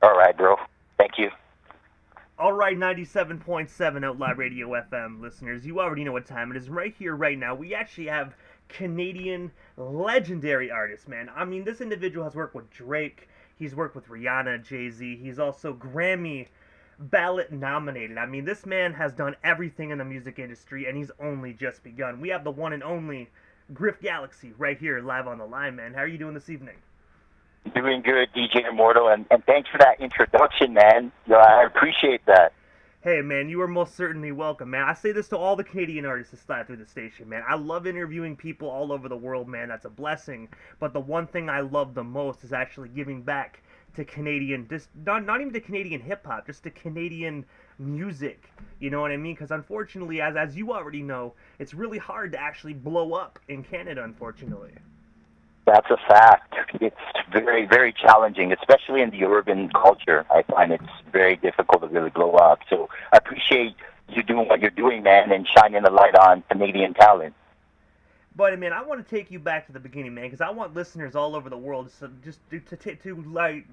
All right, bro. Thank you. All right, 97.7 Outlaw Radio FM listeners, you already know what time it is. Right here, right now, we actually have Canadian legendary artists, man. I mean, this individual has worked with Drake, he's worked with Rihanna, Jay-Z, he's also Grammy Ballot nominated. I mean, this man has done everything in the music industry, and he's only just begun. We have the one and only Griff Galexxzee right here, live on the line, man. How are you doing this evening? Doing good, DJ Immortal, and thanks for that introduction, man. I appreciate that. Hey man, you are most certainly welcome, man. I say this to all the Canadian artists that slide through the station, man. I love interviewing people all over the world, man. That's a blessing. But the one thing I love the most is actually giving back to Canadian, just not even to Canadian hip hop, just to Canadian music. You know what I mean? Because unfortunately, as you already know, it's really hard to actually blow up in Canada. Unfortunately. That's a fact. It's very, very challenging, especially in the urban culture. I find it's very difficult to really blow up. So I appreciate you doing what you're doing, man, and shining the light on Canadian talent. But I mean, I want to take you back to the beginning, man, because I want listeners all over the world to like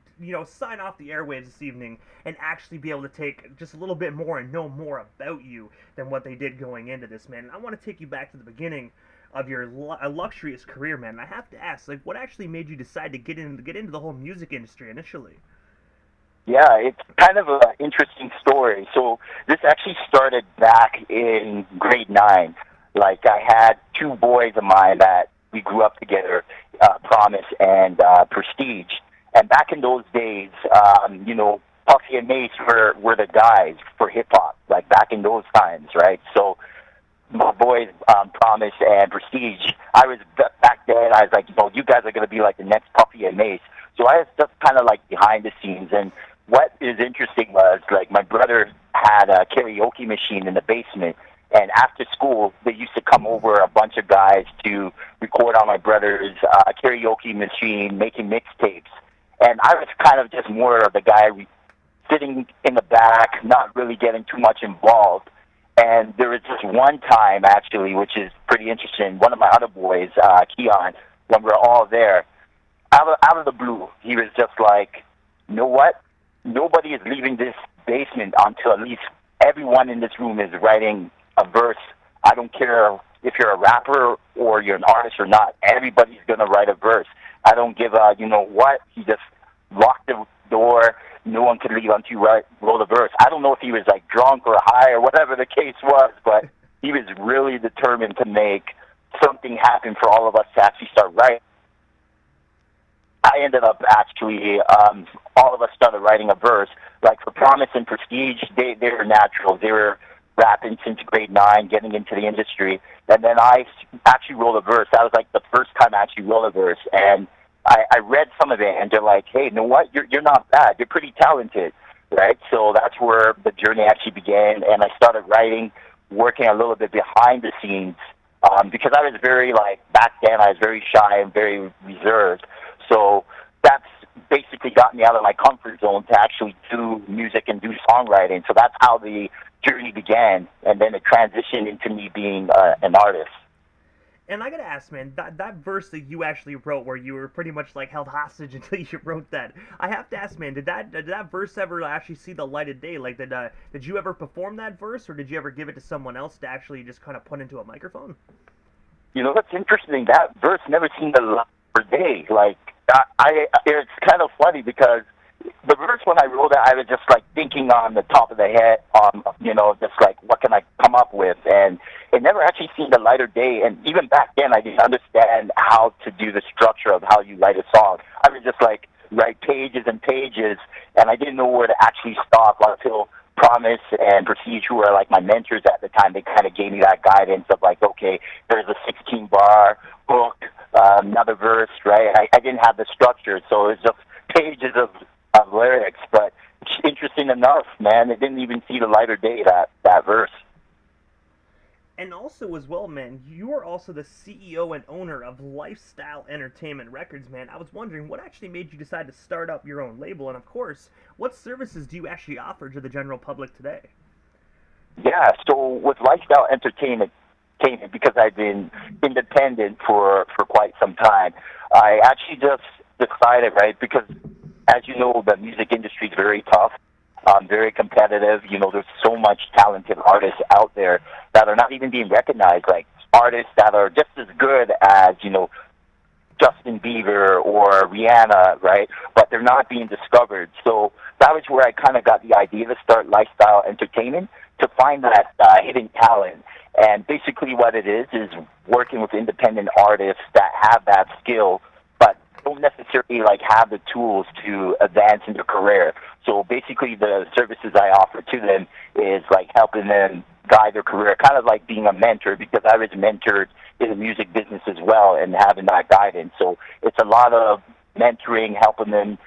sign off the airwaves this evening and actually be able to take just a little bit more and know more about you than what they did going into this, man. And I want to take you back to the beginning of your illustrious career, man. And I have to ask, like, what actually made you decide to get into the whole music industry initially? Yeah, it's kind of an interesting story. So this actually started back in grade 9. Like, I had two boys of mine that we grew up together, Promise and Prestige. And back in those days, Puffy and Mace were the guys for hip-hop, like back in those times, right? So my boys, Promise and Prestige, I was back then, I was like, you guys are going to be like the next Puffy and Mace. So I was just kind of like behind the scenes. And what is interesting was, like, my brother had a karaoke machine in the basement. And after school, they used to come over, a bunch of guys, to record on my brother's karaoke machine, making mixtapes. And I was kind of just more of the guy sitting in the back, not really getting too much involved. And there was just one time, actually, which is pretty interesting. One of my other boys, Keon, when we were all there, out of the blue, he was just like, you know what? Nobody is leaving this basement until at least everyone in this room is writing a verse. I don't care if you're a rapper or you're an artist or not. Everybody's going to write a verse. I don't give a, you know what? He just locked the door. No one could leave until you wrote a verse. I don't know if he was like drunk or high or whatever the case was, but he was really determined to make something happen for all of us to actually start writing. I ended up actually, all of us started writing a verse. Like for Promise and Prestige, they were naturals. They were rapping since grade 9, getting into the industry. And then I actually wrote a verse. That was like the first time I actually wrote a verse. And I read some of it, and they're like, hey, you know what? You're not bad. You're pretty talented, right? So that's where the journey actually began. And I started writing, working a little bit behind the scenes, because I was very, like, back then I was very shy and very reserved. So that's basically got me out of my comfort zone to actually do music and do songwriting. So that's how the journey began, and then it transitioned into me being an artist. And I gotta ask, man, that verse that you actually wrote, where you were pretty much like held hostage until you wrote that, I have to ask, man, did that verse ever actually see the light of day? Like, did you ever perform that verse, or did you ever give it to someone else to actually just kind of put into a microphone? You know, that's interesting. That verse never seen the light of day. Like, it's kind of funny because the verse, when I wrote it, I was just like thinking on the top of the head, just like, what can I come up with? And it never actually seen the light of day. And even back then, I didn't understand how to do the structure of how you write a song. I would just like write pages and pages, and I didn't know where to actually stop until Promise and Prestige, who were like my mentors at the time, they kind of gave me that guidance of like, okay, there's a 16-bar hook, another verse, right? I didn't have the structure, so it was just pages of lyrics. But interesting enough, man, it didn't even see the light of day, that verse. And also, as well, man, you are also the CEO and owner of Lifestyle Entertainment Records, man. I was wondering, what actually made you decide to start up your own label? And of course, what services do you actually offer to the general public today? Yeah, so with Lifestyle Entertainment, because I've been independent for quite some time, I actually just decided, right, because as you know, the music industry is very tough, very competitive. You know, there's so much talented artists out there that are not even being recognized, like artists that are just as good as, you know, Justin Bieber or Rihanna, right? But they're not being discovered. So that was where I kind of got the idea to start Lifestyle Entertainment, to find that hidden talent. And basically what it is working with independent artists that have that skill, but don't necessarily like have the tools to advance in their career. So basically the services I offer to them is like helping them guide their career, kind of like being a mentor, because I was mentored in the music business as well and having that guidance. So it's a lot of mentoring, helping them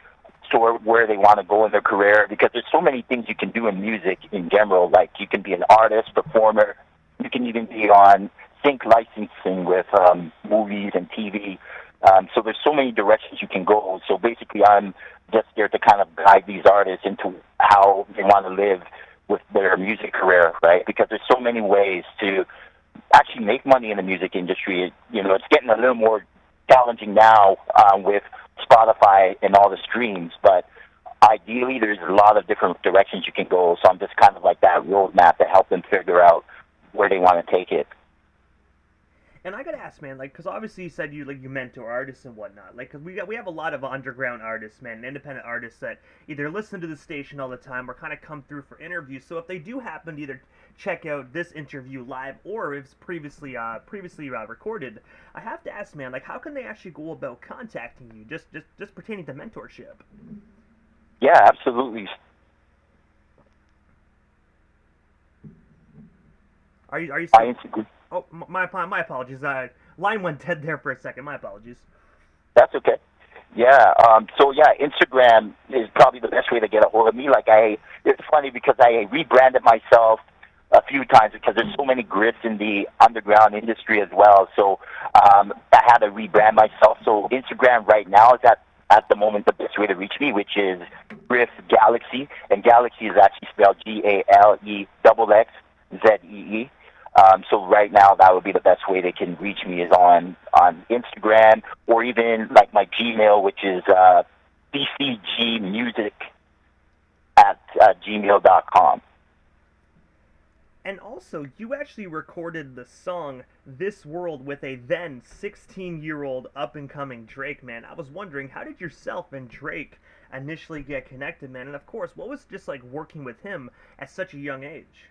sort where they want to go in their career, because there's so many things you can do in music in general. Like you can be an artist, performer, you can even be on sync licensing with movies and TV. So there's so many directions you can go. So basically I'm just there to kind of guide these artists into how they want to live with their music career, right? Because there's so many ways to actually make money in the music industry. You know, it's getting a little more challenging now with Spotify and all the streams, but ideally there's a lot of different directions you can go. So I'm just kind of like that roadmap to help them figure out where they want to take it. And I gotta ask, man, like, because obviously you said you mentor artists and whatnot. Like, cause we have a lot of underground artists, man, independent artists that either listen to the station all the time or kind of come through for interviews. So if they do happen to either check out this interview live or if it's previously recorded, I have to ask, man, like, how can they actually go about contacting you, just pertaining to mentorship? Yeah, absolutely. Are you still... Oh, my apologies. Line went dead there for a second. My apologies. That's okay. Yeah. So yeah, Instagram is probably the best way to get a hold of me. Like it's funny because I rebranded myself a few times because there's so many Griffs in the underground industry as well. So I had to rebrand myself. So Instagram right now is at the moment the best way to reach me, which is Griff Galexxzee, and Galexxzee is actually spelled GALEXXZEE. So right now, that would be the best way they can reach me is on Instagram, or even like my Gmail, which is bcgmusic@gmail.com. And also, you actually recorded the song "This World" with a then 16-year-old up-and-coming Drake, man. I was wondering, how did yourself and Drake initially get connected, man? And of course, what was just like working with him at such a young age?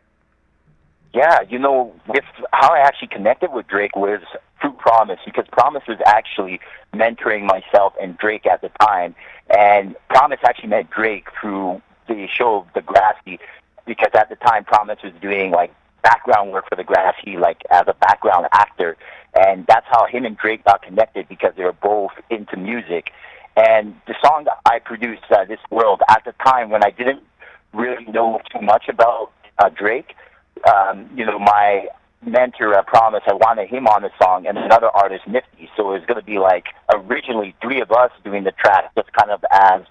Yeah, you know, with how I actually connected with Drake was through Promise, because Promise was actually mentoring myself and Drake at the time. And Promise actually met Drake through the show Degrassi, because at the time Promise was doing like background work for Degrassi, like as a background actor. And that's how him and Drake got connected, because they were both into music. And the song that I produced, This World, at the time when I didn't really know too much about Drake, you know, my mentor, Promise, I wanted him on the song, and another artist, Nifty. So it was going to be like originally three of us doing the track, just kind of as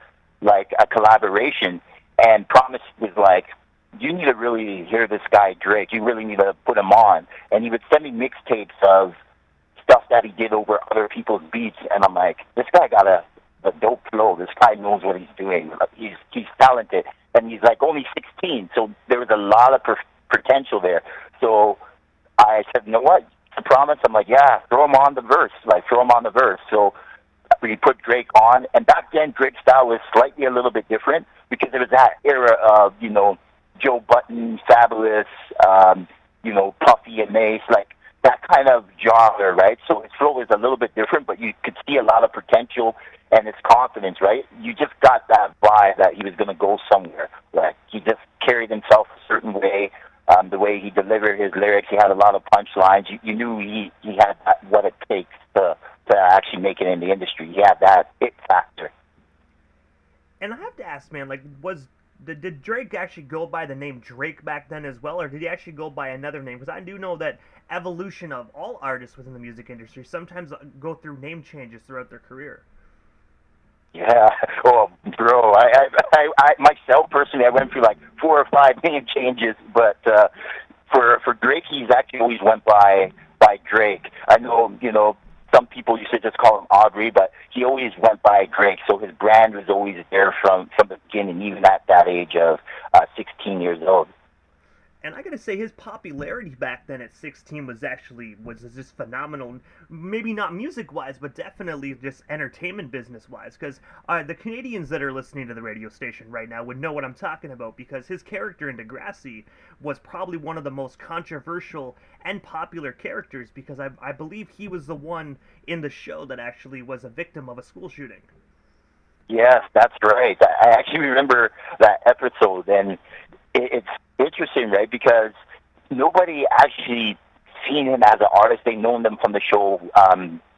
like a collaboration. And Promise was like, you need to really hear this guy, Drake. You really need to put him on. And he would send me mixtapes of stuff that he did over other people's beats. And I'm like, this guy got a dope flow. This guy knows what he's doing. He's talented. And he's like only 16. So there was a lot of potential there. So I said, you know what? To Promise, I'm like, yeah, throw him on the verse. So we put Drake on. And back then, Drake's style was slightly a little bit different, because it was that era of, you know, Joe Budden, Fabulous, you know, Puffy and Mace, like that kind of genre, right? So his flow was a little bit different, but you could see a lot of potential and his confidence, right? You just got that vibe that he was going to go somewhere. Like he just carried himself a certain way. The way he delivered his lyrics, he had a lot of punchlines. You knew he had what it takes to actually make it in the industry. He had that it factor. And I have to ask, man, like, did Drake actually go by the name Drake back then as well, or did he actually go by another name? Because I do know that evolution of all artists within the music industry sometimes go through name changes throughout their career. Yeah, oh, bro, I myself personally, I went through like 4 or 5 name changes, but for Drake, he's actually always went by Drake. I know, you know, some people used to just call him Aubrey, but he always went by Greg, so his brand was always there from the beginning, even at that age of 16 years old. And I gotta say, his popularity back then at 16 was just phenomenal. Maybe not music-wise, but definitely just entertainment business-wise. Because the Canadians that are listening to the radio station right now would know what I'm talking about. Because his character in Degrassi was probably one of the most controversial and popular characters. Because I believe he was the one in the show that actually was a victim of a school shooting. Yes, that's right. I actually remember that episode, and it's interesting, right? Because nobody actually seen him as an artist. They known them from the show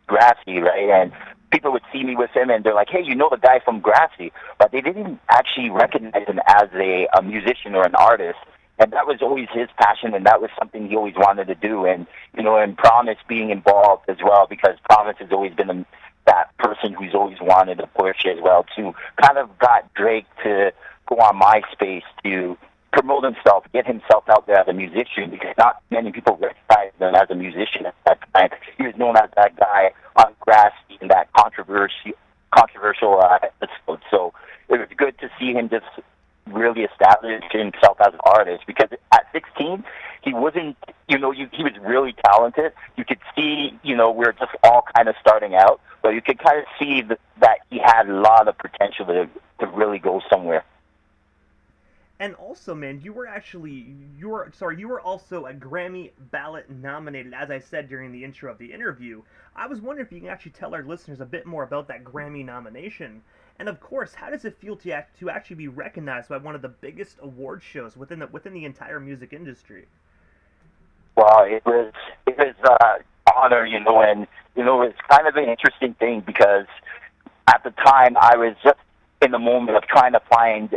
Grassy, right? And people would see me with him, and they're like, "Hey, you know the guy from Grassy," but they didn't actually recognize him as a musician or an artist. And that was always his passion, and that was something he always wanted to do. And and Promise being involved as well, because Promise has always been that person who's always wanted to push as well, to kind of got Drake to go on MySpace to promote himself, get himself out there as a musician, because not many people recognize him as a musician at that time. He was known as that guy on Grassy in that controversial episode. So it was good to see him just really establish himself as an artist, because at 16, he wasn't, he was really talented. You could see, we're just all kind of starting out, but you could kind of see that he had a lot of potential to really go somewhere. And also, man, you were also a Grammy Ballot nominated, as I said during the intro of the interview. I was wondering if you can actually tell our listeners a bit more about that Grammy nomination. And of course, how does it feel to actually be recognized by one of the biggest award shows within the entire music industry? Well, it was honor, and it's kind of an interesting thing, because at the time I was just in the moment of trying to find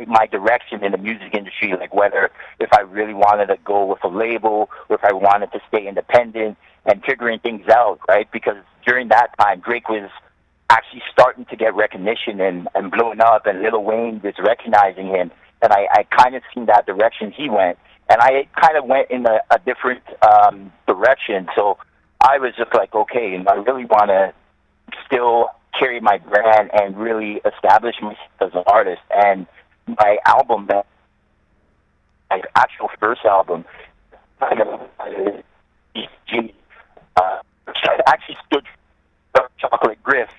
my direction in the music industry, like whether if I really wanted to go with a label or if I wanted to stay independent, and figuring things out, right? Because during that time, Drake was actually starting to get recognition and blowing up, and Lil Wayne was recognizing him, and I kind of seen that direction he went, and I kind of went in a different direction. So I was just like, okay, I really want to still carry my brand and really establish myself as an artist. And my album, my actual first album, actually stood for Chocolate Griff.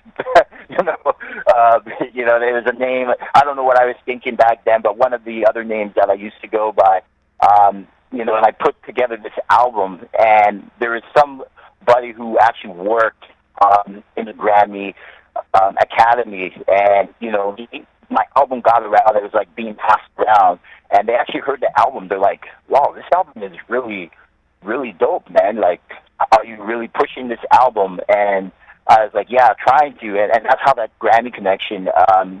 There was a name, I don't know what I was thinking back then, but one of the other names that I used to go by, and I put together this album, and there was somebody who actually worked in the Grammy Academy, and my album got around. It was like being passed around, and they actually heard the album. They're like, "Wow, this album is really, really dope, man! Like, are you really pushing this album?" And I was like, "Yeah, trying to." And that's how that Grammy connection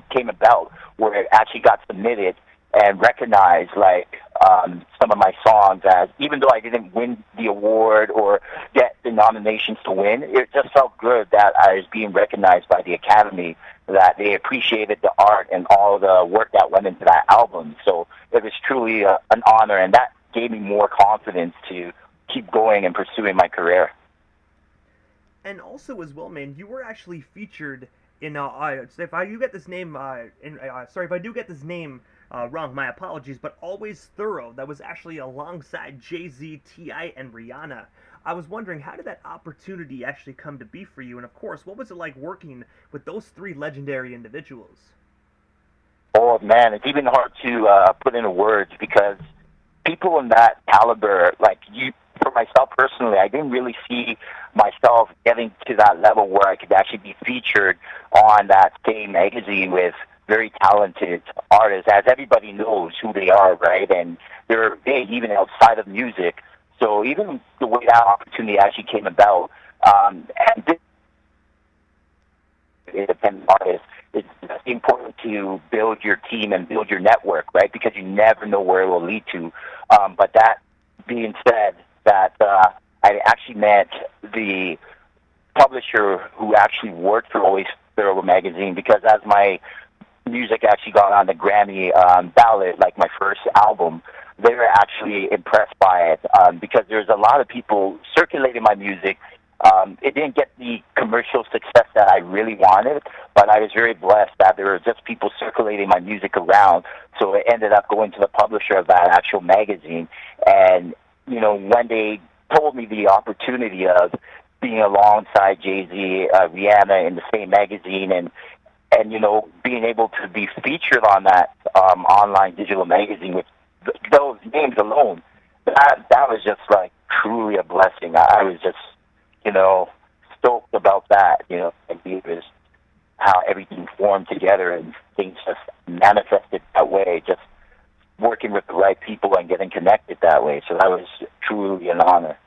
came about, where it actually got submitted and recognized, like some of my songs as, even though I didn't win the award or get the nominations to win, it just felt good that I was being recognized by the Academy, that they appreciated the art and all the work that went into that album. So it was truly an honor, and that gave me more confidence to keep going and pursuing my career. And also as well, man, you were actually featured in if I do get this name wrong, my apologies, but AlwaysThorough, that was actually alongside Jay-Z, T.I., and Rihanna. I was wondering, how did that opportunity actually come to be for you? And of course, what was it like working with those three legendary individuals? Oh man, it's even hard to put into words, because people in that caliber, like you, for myself personally, I didn't really see myself getting to that level where I could actually be featured on that same magazine with very talented artists, as everybody knows who they are, right? And they're big even outside of music. So even the way that opportunity actually came about, and this independent artist, it's important to build your team and build your network, right? Because you never know where it will lead to. But that being said, that I actually met the publisher who actually worked for AlwaysThorough magazine, because as my music actually got on the Grammy ballot, like my first album, they were actually impressed by it, because there's a lot of people circulating my music, It didn't get the commercial success that I really wanted, but I was very blessed that there were just people circulating my music around. So it ended up going to the publisher of that actual magazine. And, when they told me the opportunity of being alongside Jay-Z, Rihanna in the same magazine, and being able to be featured on that online digital magazine with those names alone, that was just like truly a blessing. I was just, stoked about that. It was how everything formed together and things just manifested that way, just working with the right people and getting connected that way. So that was truly an honor.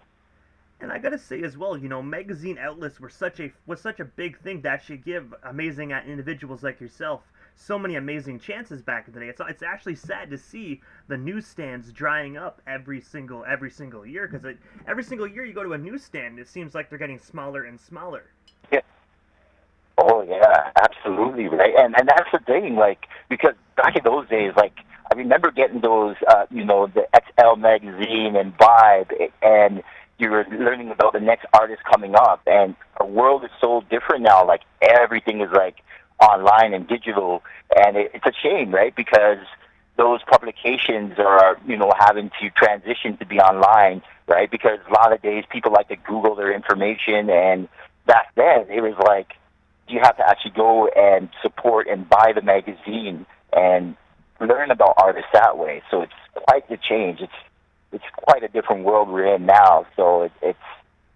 And I gotta say as well, magazine outlets was such a big thing to actually give amazing individuals like yourself so many amazing chances back in the day. It's actually sad to see the newsstands drying up every single year, because every single year you go to a newsstand, it seems like they're getting smaller and smaller. Yeah. Oh yeah, absolutely, right. And that's the thing, like, because back in those days, like, I remember getting those, the XL magazine and Vibe, and you were learning about the next artist coming up, and our world is so different now. Like, everything is like online and digital, and it's a shame, right? Because those publications are, having to transition to be online, right? Because a lot of days people like to Google their information, and back then it was like you have to actually go and support and buy the magazine and learn about artists that way. So it's quite the change. It's quite a different world we're in now. So it's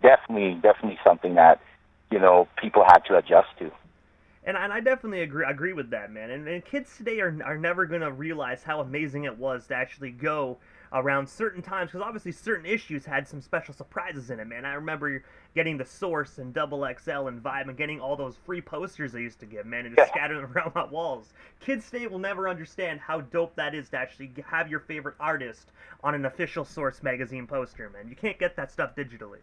definitely something that people had to adjust to. And I definitely agree with that, man. And kids today are never going to realize how amazing it was to actually go around certain times, because obviously certain issues had some special surprises in it, man. I remember getting the Source and XXL and Vibe and getting all those free posters they used to give, man, and just scattering them around my walls. Kids today will never understand how dope that is to actually have your favorite artist on an official Source magazine poster, man. You can't get that stuff digitally.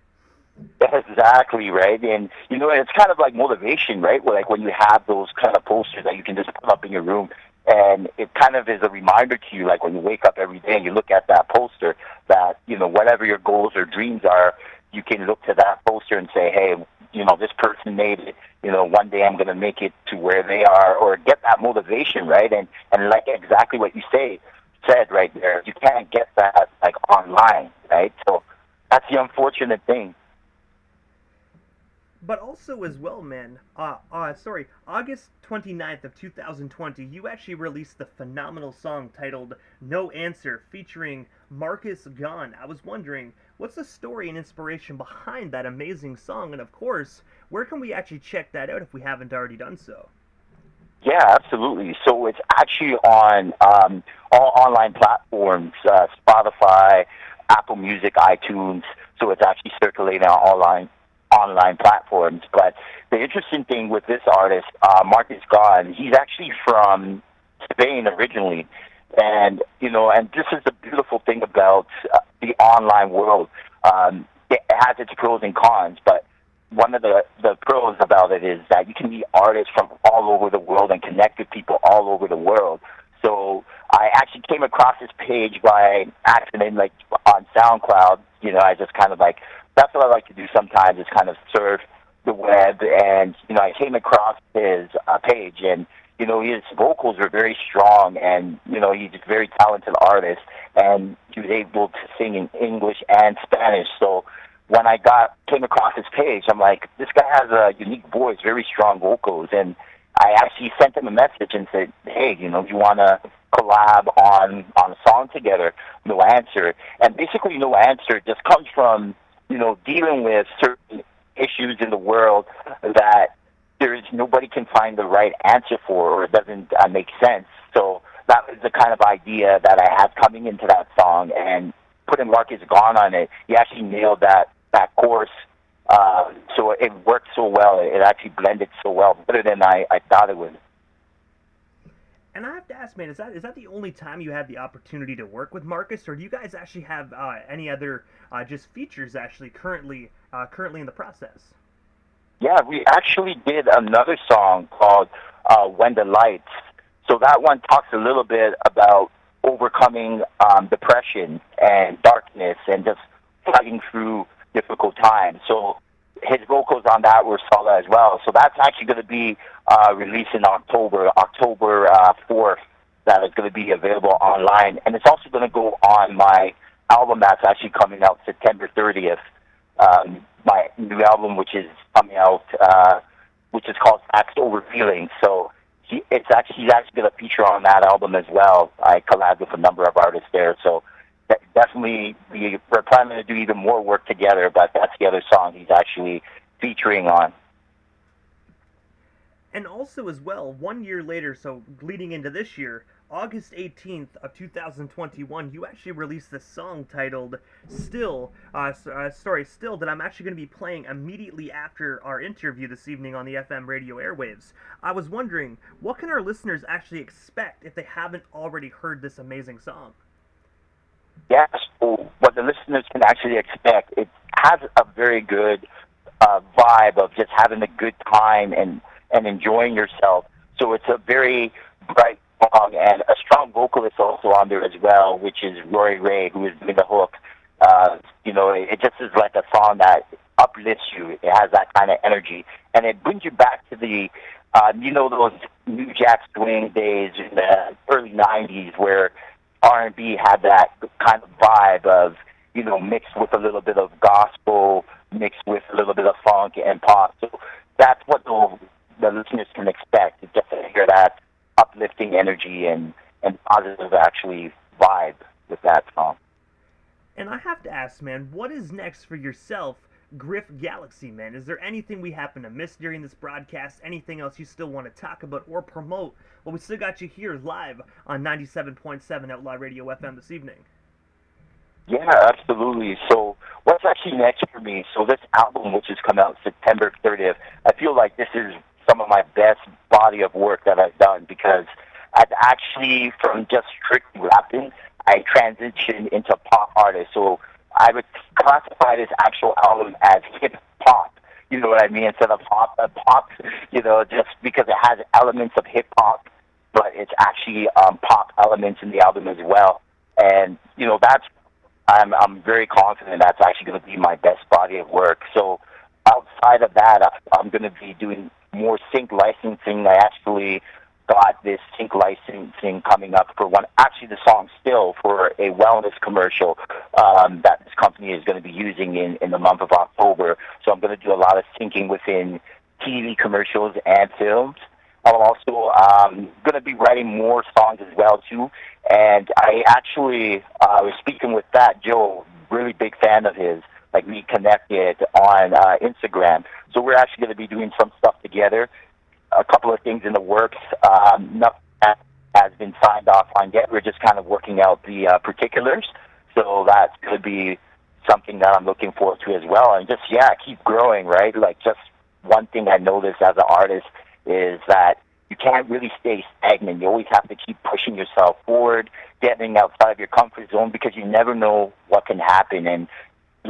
Exactly, right. And it's kind of like motivation, right? Like when you have those kind of posters that you can just put up in your room, and it kind of is a reminder to you, like when you wake up every day and you look at that poster, that whatever your goals or dreams are, you can look to that poster and say, hey, this person made it, one day I'm going to make it to where they are, or get that motivation, right? And like exactly what you said right there, you can't get that like online, right? So that's the unfortunate thing. But also as well, man, August 29th of 2020, you actually released the phenomenal song titled No Answer, featuring Marcus Gahn. I was wondering, what's the story and inspiration behind that amazing song? And of course, where can we actually check that out if we haven't already done so? Yeah, absolutely. So it's actually on all online platforms, Spotify, Apple Music, iTunes. So it's actually circulating on online platforms. But the interesting thing with this artist, Marcus Gahn, he's actually from Spain originally, and and this is the beautiful thing about the online world. It has its pros and cons, but one of the pros about it is that you can meet artists from all over the world and connect with people all over the world. So I actually came across this page by accident, like on SoundCloud. I just kind of like, that's what I like to do sometimes, is kind of surf the web, and I came across his page, and his vocals are very strong, and he's a very talented artist, and he was able to sing in English and Spanish. So when I came across his page, I'm like, this guy has a unique voice, very strong vocals, and I actually sent him a message and said, hey, you want to collab on a song together? No answer. And basically, no answer just comes from dealing with certain issues in the world that nobody can find the right answer for, or it doesn't make sense. So that was the kind of idea that I had coming into that song, and putting Marcus Gahn on it, he actually nailed that chorus. So it worked so well. It actually blended so well, better than I thought it would. And I have to ask, man, is that the only time you had the opportunity to work with Marcus, or do you guys actually have any other just features actually currently in the process? Yeah, we actually did another song called When the Lights. So that one talks a little bit about overcoming depression and darkness and just fighting through difficult times. So his vocals on that were solid as well. So that's actually going to be released in October 4th. That is going to be available online, and it's also going to go on my album that's actually coming out September 30th. My new album, which is coming out, which is called Facts Over Feelings. So he's actually going to feature on that album as well. I collabed with a number of artists there, so definitely we're planning to do even more work together. But that's the other song he's actually featuring on. And also as well, 1 year later, so leading into this year, August 18th of 2021, you actually released this song titled Still, Still, that I'm actually going to be playing immediately after our interview this evening on the FM radio airwaves. I was wondering, what can our listeners actually expect if they haven't already heard this amazing song? Yes, so what the listeners can actually expect, it has a very good vibe of just having a good time and enjoying yourself. So it's a very bright song, and a strong vocalist also on there as well, which is Roy Ray, who is doing the hook. It just is like a song that uplifts you. It has that kind of energy, and it brings you back to the, those New Jack Swing days in the early 90s where R&B had that kind of vibe of, mixed with a little bit of gospel, mixed with a little bit of funk and pop. So that's what the listeners can expect, just to hear that uplifting energy and positive, actually, vibe with that song. And I have to ask, man, what is next for yourself, Griff Galexxzee, man? Is there anything we happen to miss during this broadcast? Anything else you still want to talk about or promote? Well, we still got you here live on 97.7 Outlaw Radio FM this evening. Yeah, absolutely. So what's actually next for me? So this album, which has come out September 30th, I feel like this is some of my best body of work that I've done, because I've actually, from just strictly rapping, I transitioned into pop artist. So I would classify this actual album as hip hop. You know what I mean? Instead of pop, just because it has elements of hip hop, but it's actually pop elements in the album as well. And I'm very confident that's actually going to be my best body of work. So outside of that, I'm going to be doing more sync licensing. I actually got this sync licensing coming up for the song Still, for a wellness commercial that this company is going to be using in the month of October. So I'm going to do a lot of syncing within TV commercials and films. I'm also going to be writing more songs as well, too. And I actually was speaking with Fat Joe, really big fan of his. Like, we connected on Instagram. So we're actually going to be doing some stuff together. A couple of things in the works. Nothing has been signed off on yet. We're just kind of working out the particulars. So that's going to be something that I'm looking forward to as well. And just, keep growing, right? Like, just one thing I noticed as an artist is that you can't really stay stagnant. You always have to keep pushing yourself forward, getting outside of your comfort zone, because you never know what can happen. And a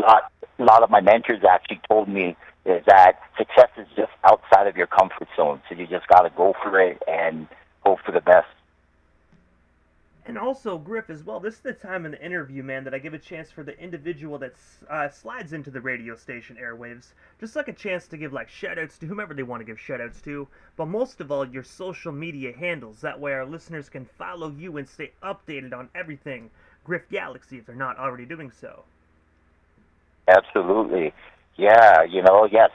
lot of my mentors actually told me is that success is just outside of your comfort zone. So you just got to go for it and hope for the best. And also, Griff, as well, this is the time in the interview, man, that I give a chance for the individual that slides into the radio station airwaves, just like a chance to give, shout-outs to whomever they want to give shout-outs to, but most of all, your social media handles. That way our listeners can follow you and stay updated on everything Griff Galexxzee, if they're not already doing so. Absolutely. Yeah,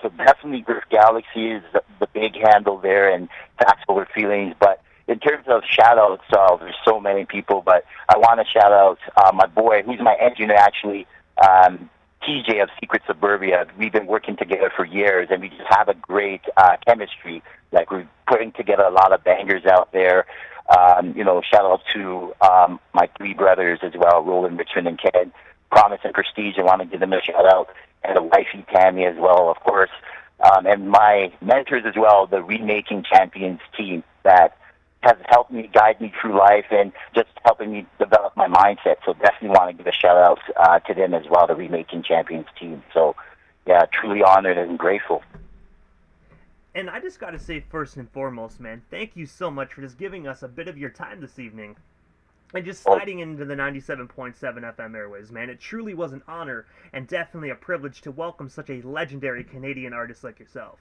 so definitely Griff Galexxzee is the big handle there, and Facts Over Feelings. But in terms of shout-outs, there's so many people, but I want to shout out my boy, who's my engineer, actually, TJ of Secret Suburbia. We've been working together for years, and we just have a great chemistry. Like, we're putting together a lot of bangers out there. Shout out to my three brothers as well, Roland, Richmond, and Ken. Promise and Prestige, I want to give them a shout-out. And the wifey, Tammy, as well, of course. And my mentors as well, the Remaking Champions team that has helped me, guide me through life, and just helping me develop my mindset. So definitely want to give a shout-out to them as well, the Remaking Champions team. So, truly honored and grateful. And I just got to say, first and foremost, man, thank you so much for just giving us a bit of your time this evening. And just sliding into the 97.7 FM airways, man, it truly was an honor and definitely a privilege to welcome such a legendary Canadian artist like yourself.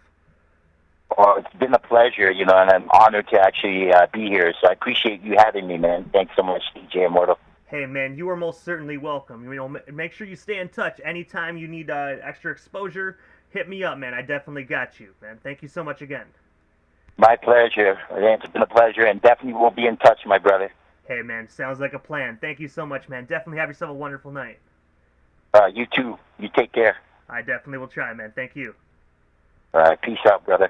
Well, it's been a pleasure, and I'm honored to actually be here. So I appreciate you having me, man. Thanks so much, DJ Immortal. Hey, man, you are most certainly welcome. Make sure you stay in touch. Anytime you need extra exposure, hit me up, man. I definitely got you, man. Thank you so much again. My pleasure. It's been a pleasure, and definitely we'll be in touch, my brother. Hey, man, sounds like a plan. Thank you so much, man. Definitely have yourself a wonderful night. You too. You take care. I definitely will try, man. Thank you. All right. Peace out, brother.